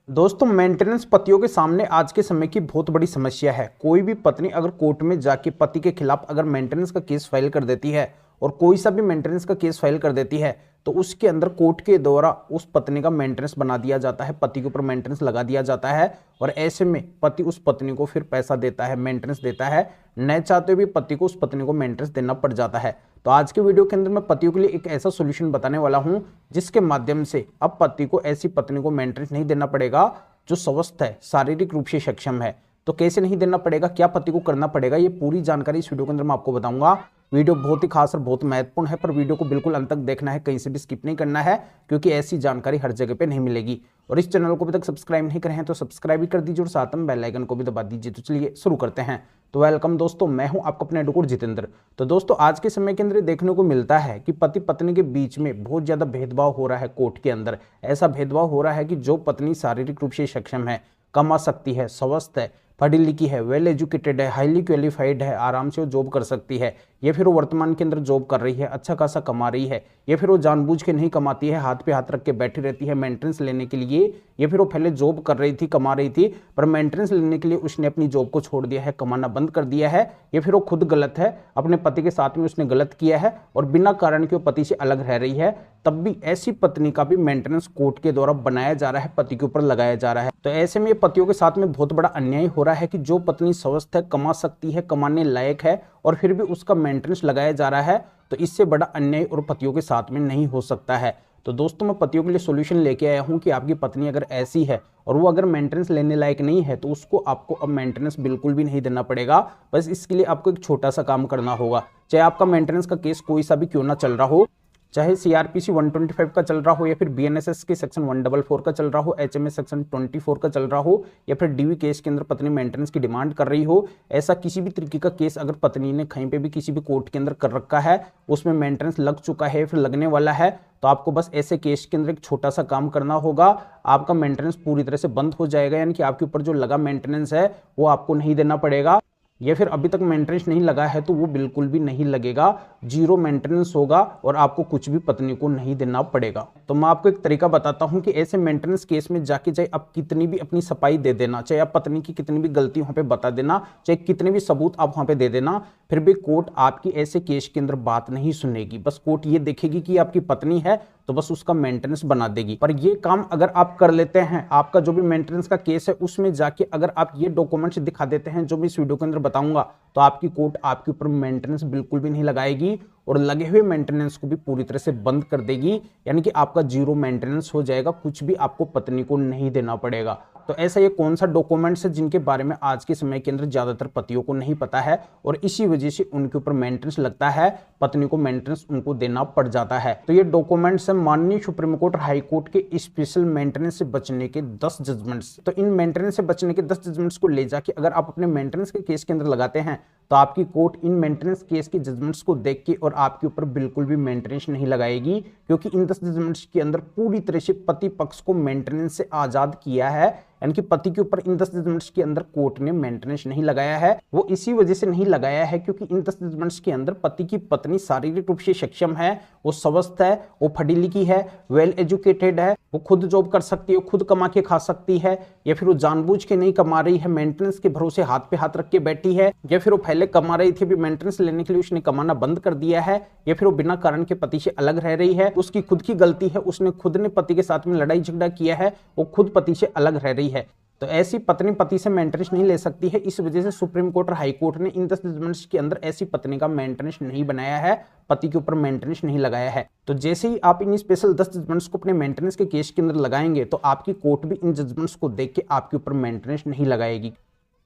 दोस्तों, मेंटेनेंस पतियों के सामने आज के समय की बहुत बड़ी समस्या है। कोई भी पत्नी अगर कोर्ट में जाके पति के खिलाफ अगर मेंटेनेंस का केस फाइल कर देती है और कोई सा भी मेंटेनेंस का केस फाइल कर देती है तो उसके अंदर कोर्ट के द्वारा उस पत्नी का मेंटेनेंस बना दिया जाता है, पति के ऊपर मेंटेनेंस लगा दिया जाता है और ऐसे में पति उस पत्नी को फिर पैसा देता है, मेंटेनेंस देता है। न चाहते हुए भी पति को उस पत्नी को मेंटेनेंस देना पड़ जाता है। तो आज के वीडियो के अंदर मैं पतियों के लिए एक ऐसा सॉल्यूशन बताने वाला हूं जिसके माध्यम से अब पति को ऐसी पत्नी को मेंटेनेंस नहीं देना पड़ेगा जो स्वस्थ है, शारीरिक रूप से सक्षम है। तो कैसे नहीं देना पड़ेगा, क्या पति को करना पड़ेगा, ये पूरी जानकारी इस वीडियो के अंदर मैं आपको बताऊंगा। वीडियो बहुत ही खास और बहुत महत्वपूर्ण है, पर वीडियो को बिल्कुल अंत तक देखना है, कहीं से भी स्किप नहीं करना है, क्योंकि ऐसी जानकारी हर जगह पे नहीं मिलेगी। और इस चैनल को अभी तक सब्सक्राइब नहीं करे हैं तो सब्सक्राइब भी कर दीजिए और साथ में बेल आइकन को भी दबा दीजिए। तो चलिए शुरू करते हैं। तो वेलकम दोस्तों, मैं हूं आपका अपना एडवोकेट जितेंद्र। तो दोस्तों, आज के समय के अंदर देखने को मिलता है कि पति पत्नी के बीच में बहुत ज्यादा भेदभाव हो रहा है। कोर्ट के अंदर ऐसा भेदभाव हो रहा है कि जो पत्नी शारीरिक रूप से सक्षम है, कमा सकती है, स्वस्थ है, पढ़ी लिखी है, वेल एजुकेटेड है, हाईली क्वालिफाइड है, आराम से वो जॉब कर सकती है, या फिर वो वर्तमान के अंदर जॉब कर रही है, अच्छा खासा कमा रही है, या फिर वो जानबूझ के नहीं कमाती है, हाथ पे हाथ रख के बैठी रहती है मेंटेनेंस लेने के लिए, या फिर वो पहले जॉब कर रही थी, कमा रही थी, पर मेंटेनेंस लेने के लिए उसने अपनी जॉब को छोड़ दिया है, कमाना बंद कर दिया है, या फिर वो खुद गलत है, अपने पति के साथ में उसने गलत किया है और बिना कारण के वो पति से अलग रह रही है, तब भी ऐसी पत्नी का भी मेंटेनेंस कोर्ट के द्वारा बनाया जा रहा है, पति के ऊपर लगाया जा रहा है। तो ऐसे में पतियों के साथ में बहुत बड़ा अन्याय हो रहा है कि जो पत्नी स्वस्थ है, कमा सकती है, कमाने लायक है और फिर भी उसका मेंटेनेंस लगाया जा रहा है। तो इससे बड़ा अन्याय और पतियों के साथ में नहीं हो सकता है। तो दोस्तों, मैं पतियों के लिए सॉल्यूशन लेके आया हूं कि आपकी पत्नी अगर ऐसी है और वो अगर मेंटेनेंस लेने लायक नहीं है तो उसको आपको अब मेंटेनेंस बिल्कुल भी नहीं देना पड़ेगा। बस इसके लिए आपको एक छोटा सा काम करना होगा। चाहे आपका मेंटेनेंस का केस कोई सा भी क्यों ना चल रहा हो, चाहे सीआरपीसी 125 का चल रहा हो, या फिर बीएनएसएस के सेक्शन 144 का चल रहा हो, एचएमएस सेक्शन 24 का चल रहा हो, या फिर डीवी केस के अंदर पत्नी मेंटेनेंस की डिमांड कर रही हो, ऐसा किसी भी तरीके का केस अगर पत्नी ने कहीं पे भी किसी भी कोर्ट के अंदर कर रखा है, उसमें मेंटेनेंस लग चुका है, फिर लगने वाला है, तो आपको बस ऐसे केस के अंदर एक छोटा सा काम करना होगा। आपका मेंटेनेंस पूरी तरह से बंद हो जाएगा, यानी कि आपके ऊपर जो लगा मेंटेनेंस है वो आपको नहीं देना पड़ेगा, या फिर अभी तक मेंटेनेंस नहीं लगा है तो वो बिल्कुल भी नहीं लगेगा, जीरो मेंटेनेंस होगा और आपको कुछ भी पत्नी को नहीं देना पड़ेगा। तो मैं आपको एक तरीका बताता हूं कि ऐसे मेंटेनेंस केस में जाके चाहे आप कितनी भी अपनी सफाई दे देना, चाहे आप पत्नी की कितनी भी गलती वहां पे बता देना, चाहे कितने भी सबूत आप वहां पे दे देना, फिर भी कोर्ट आपकी ऐसे केस के अंदर बात नहीं सुनेगी। बस कोर्ट ये देखेगी कि आपकी पत्नी है तो बस उसका मेंटेनेंस बना देगी। पर ये काम अगर आप कर लेते हैं, आपका जो भी मेंटेनेंस का केस है उसमें जाके अगर आप ये डॉक्यूमेंट्स दिखा देते हैं जो मैं इस वीडियो के अंदर बताऊंगा, तो आपकी कोर्ट आपके ऊपर मेंटेनेंस बिल्कुल भी नहीं लगाएगी और लगे हुए मेंटेनेंस को भी पूरी तरह से बंद कर देगी, यानी कि आपका जीरो मेंटेनेंस हो जाएगा, कुछ भी आपको पत्नी को नहीं देना पड़ेगा। तो ऐसा ये कौन सा डॉक्यूमेंट्स है जिनके बारे में आज के समय के अंदर ज्यादातर पतियों को नहीं पता है और इसी वजह से उनके ऊपर मेंटेनेंस लगता है, पत्नी को मेंटेनेंस उनको देना पड़ जाता है। तो ये डॉक्यूमेंट्स है माननीय सुप्रीम कोर्ट हाई कोर्ट के स्पेशल मेंटेनेंस से बचने के 10 जजमेंट्स। तो इन मेंटेनेंस से बचने के 10 जजमेंट्स को ले जाके अगर आप अपने मेंटेनेंस के केस के अंदर लगाते हैं तो आपकी कोर्ट इन मेंटेनेंस केस के जजमेंट्स को देख के और आपके ऊपर बिल्कुल भी मेंटेनेंस नहीं लगाएगी, क्योंकि इन 10 जजमेंट्स के अंदर पूरी तरह से पति पक्ष को मेंटेनेंस से आजाद किया है, यानी कि पति के ऊपर इन 10 जजमेंट्स के अंदर कोर्ट ने मेंटेनेंस नहीं लगाया है। वो इसी वजह से नहीं लगाया है क्योंकि इन 10 जजमेंट्स के अंदर पति की पत्नी शारीरिक रूप से सक्षम है, वो स्वस्थ है, वो पढ़ी लिखी है, वेल एजुकेटेड है, वो खुद जॉब कर सकती है, खुद कमा के खा सकती है, या फिर वो जानबूझ के नहीं कमा रही है, मेंटेनेंस के भरोसे हाथ पे हाथ रख के बैठी है, या फिर वो पहले कमा रही थी, अभी मेंटेनेंस लेने के लिए उसने कमाना बंद कर दिया है, या फिर वो बिना कारण के पति से अलग रह रही है, उसकी खुद की गलती है, उसने खुद ने पति के साथ में लड़ाई झगड़ा किया है, वो खुद पति से अलग रह रही है। तो ऐसी पत्नी पति से मेंटेनेंस नहीं ले सकती है। इस वजह से सुप्रीम कोर्ट और हाई कोर्ट ने इन 10 जजमेंट्स के अंदर ऐसी पत्नी का मेंटेनेंस नहीं बनाया है, पति के ऊपर मेंटेनेंस नहीं लगाया है। तो जैसे ही आप इन स्पेशल 10 जजमेंट्स को अपने मेंटेनेंस के केस के अंदर लगाएंगे तो आपकी कोर्ट भी इन जजमेंट्स को देख के आपके ऊपर मेंटेनेंस नहीं लगाएगी।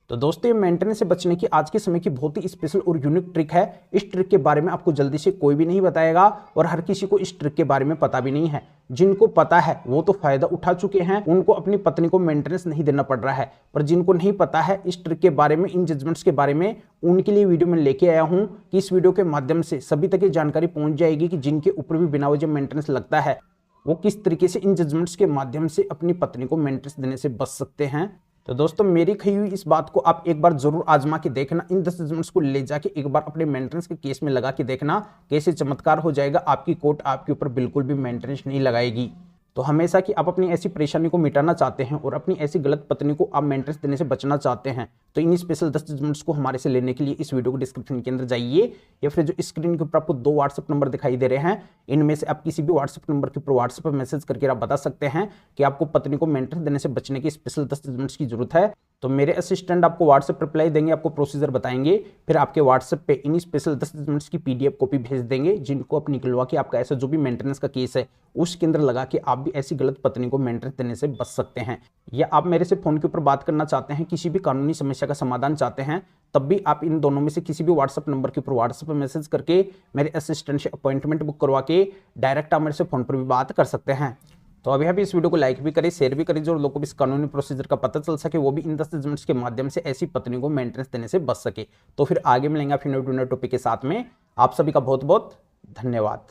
तो दोस्तों, ये मेंटेनेंस से बचने की आज के समय की बहुत ही स्पेशल और यूनिक ट्रिक है। इस ट्रिक के बारे में आपको जल्दी से कोई भी नहीं बताएगा और हर किसी को इस ट्रिक के बारे में पता भी नहीं है। जिनको पता है वो तो फायदा उठा चुके हैं, उनको अपनी पत्नी को मेंटेनेंस नहीं देना पड़ रहा है, पर जिनको नहीं पता है इस ट्रिक के बारे में, इन जजमेंट्स के बारे में, उनके लिए वीडियो में लेके आया हूं कि इस वीडियो के माध्यम से सभी तक ये जानकारी पहुंच जाएगी कि जिनके ऊपर भी बिना वजह मेंटेनेंस लगता है वो किस तरीके से इन जजमेंट्स के माध्यम से अपनी पत्नी को मेंटेनेंस देने से बच सकते हैं। तो दोस्तों, मेरी कही हुई इस बात को आप एक बार जरूर आजमा के देखना, इन 10 जजमेंट्स को ले जाके एक बार अपने मेंटेनेंस के केस में लगा के देखना, कैसे चमत्कार हो जाएगा, आपकी कोर्ट आपके ऊपर बिल्कुल भी मेंटेनेंस नहीं लगाएगी। तो हमेशा कि आप अपनी ऐसी परेशानी को मिटाना चाहते हैं और अपनी ऐसी गलत पत्नी को आप मेंटेनेंस देने से बचना चाहते हैं, तो इन स्पेशल 10 जजमेंट्स को हमारे से लेने के लिए इस वीडियो को डिस्क्रिप्शन के अंदर जाइए, या फिर जो स्क्रीन के ऊपर आपको 2 व्हाट्सएप नंबर दिखाई दे रहे हैं, इनमें से आप किसी भी व्हाट्सएप नंबर के ऊपर व्हाट्सएप पर मैसेज करके आप बता सकते हैं कि आपको पत्नी को मेंटेनेंस देने से बचने की स्पेशल 10 जजमेंट्स की जरूरत है। तो मेरे असिस्टेंट आपको व्हाट्सएप रिप्लाई देंगे, आपको प्रोसीजर बताएंगे, फिर आपके व्हाट्सएप पे इन स्पेशल 10 जजमेंट्स की पीडीएफ कॉपी भेज देंगे, जिनको आप निकलवा के आपका ऐसा जो भी मेंटेनेंस का केस है उसके अंदर लगा के आप भी ऐसी गलत पत्नी को मेंटेनेंस देने से बच सकते हैं। या आप मेरे से फोन के ऊपर बात करना चाहते हैं, किसी भी कानूनी समस्या का समाधान चाहते हैं, तब भी आप इन दोनों में से किसी भी व्हाट्सएप नंबर के ऊपर व्हाट्सएप पर मैसेज करके मेरे असिस्टेंट से अपॉइंटमेंट बुक करवा के डायरेक्ट आप मेरे से फोन पर भी बात कर सकते हैं। तो अभी आप इस वीडियो को लाइक भी करें, शेयर भी करें, जो लोगों को भी इस कानूनी प्रोसीजर का पता चल सके, वो भी इन 10 जजमेंट्स के माध्यम से ऐसी पत्नी को मेंटेनेंस देने से बच सके। तो फिर आगे मिलेंगे फिर नए टॉपिक के साथ में। आप सभी का बहुत बहुत धन्यवाद।